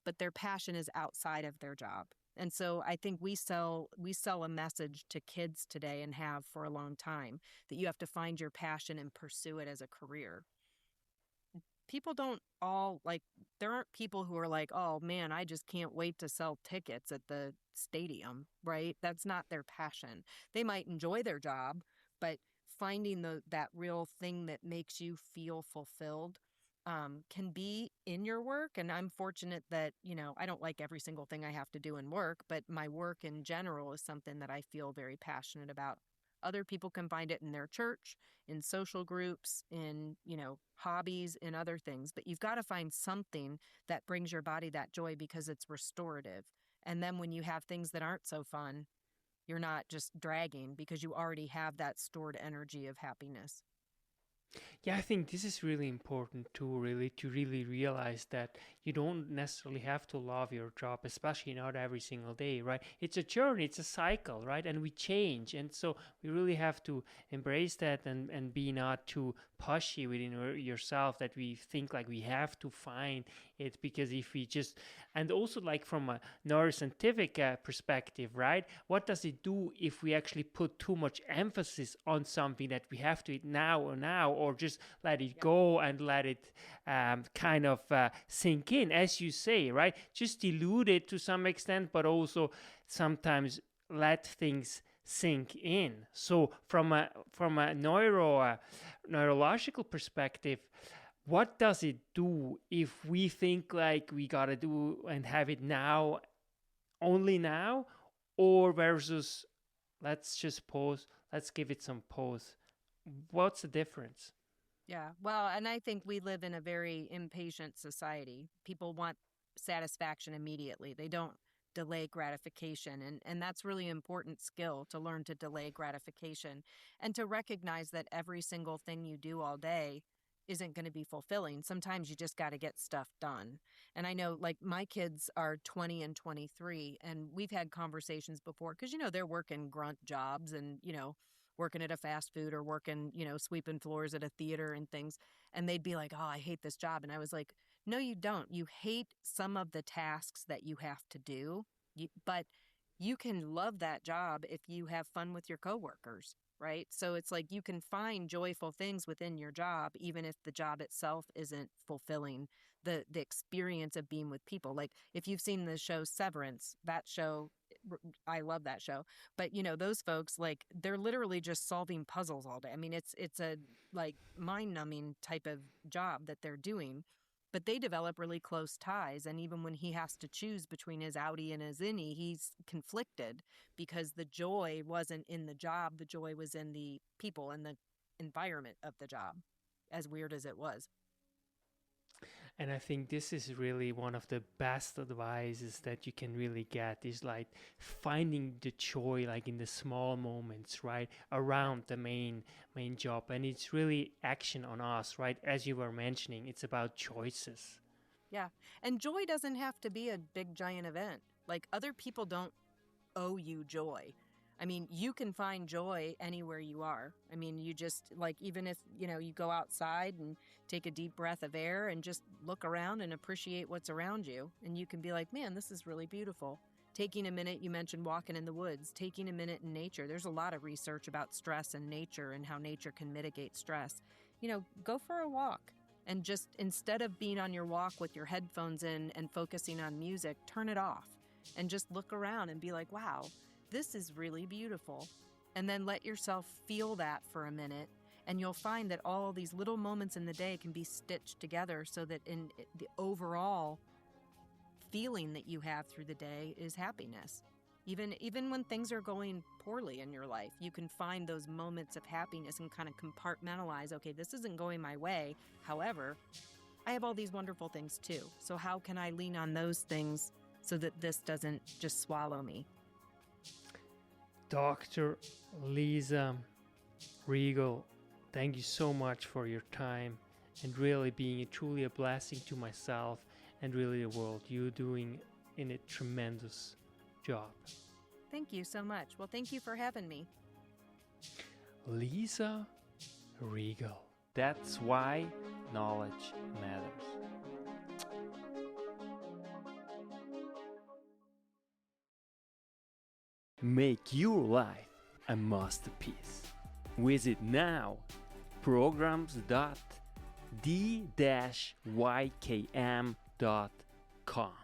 Speaker 1: but their passion is outside of their job. And so I think we sell a message to kids today, and have for a long time, that you have to find your passion and pursue it as a career. People don't all like, there aren't people who are like, oh man, I just can't wait to sell tickets at the stadium, right? That's not their passion. They might enjoy their job, but finding that real thing that makes you feel fulfilled can be in your work. And I'm fortunate that, I don't like every single thing I have to do in work, but my work in general is something that I feel very passionate about. Other people can find it in their church, in social groups, in, hobbies, in other things. But you've got to find something that brings your body that joy, because it's restorative. And then when you have things that aren't so fun, you're not just dragging, because you already have that stored energy of happiness.
Speaker 2: Yeah, I think this is really important too, really, to really realize that you don't necessarily have to love your job, especially not every single day, right? It's a journey, it's a cycle, right? And we change. And so we really have to embrace that, and be not too pushy within yourself, that we think like we have to find it. Because if we just, and also like from a neuroscientific perspective, right? What does it do if we actually put too much emphasis on something that we have to eat now, or just let it go and let it kind of sink in, as you say, right? Just dilute it to some extent, but also sometimes let things sink in. So from a neurological perspective, what does it do if we think like we gotta do and have it now, only now, or versus let's just pause, let's give it some pause? What's the difference?
Speaker 1: Yeah. Well, and I think we live in a very impatient society. People want satisfaction immediately. They don't delay gratification. And that's really important skill, to learn to delay gratification, and to recognize that every single thing you do all day isn't going to be fulfilling. Sometimes you just got to get stuff done. And I know, like, my kids are 20 and 23, and we've had conversations before, because, they're working grunt jobs, and, working at a fast food, or working, sweeping floors at a theater and things. And they'd be like, oh, I hate this job. And I was like, no, you don't. You hate some of the tasks that you have to do, but you can love that job if you have fun with your coworkers, right? So it's like you can find joyful things within your job, even if the job itself isn't fulfilling. The experience of being with people. Like, if you've seen the show Severance, that show I love that show. But those folks, like, they're literally just solving puzzles all day. I mean, it's a like mind-numbing type of job that they're doing. But they develop really close ties, and even when he has to choose between his outie and his innie, he's conflicted because the joy wasn't in the job. The joy was in the people and the environment of the job, as weird as it was.
Speaker 2: And I think this is really one of the best advices that you can really get, is like finding the joy like in the small moments, right, around the main job. And it's really action on us, right? As you were mentioning, it's about choices.
Speaker 1: Yeah. And joy doesn't have to be a big giant event. Like, other people don't owe you joy. I mean, you can find joy anywhere you are. I mean, you just, like, even if, you go outside and take a deep breath of air and just look around and appreciate what's around you. And you can be like, man, this is really beautiful. Taking a minute, you mentioned walking in the woods, taking a minute in nature. There's a lot of research about stress and nature and how nature can mitigate stress. Go for a walk. And just, instead of being on your walk with your headphones in and focusing on music, turn it off and just look around and be like, wow, this is really beautiful. And then let yourself feel that for a minute, and you'll find that all these little moments in the day can be stitched together so that in the overall feeling that you have through the day is happiness. Even when things are going poorly in your life, you can find those moments of happiness and kind of compartmentalize, okay, this isn't going my way. However, I have all these wonderful things too. So how can I lean on those things so that this doesn't just swallow me?
Speaker 2: Dr. Lisa Riegel, thank you so much for your time and really being truly a blessing to myself and really the world. You're doing a tremendous job.
Speaker 1: Thank you so much. Well, thank you for having me.
Speaker 2: Lisa Riegel. That's why knowledge matters. Make your life a masterpiece. Visit now programs.d-ykm.com.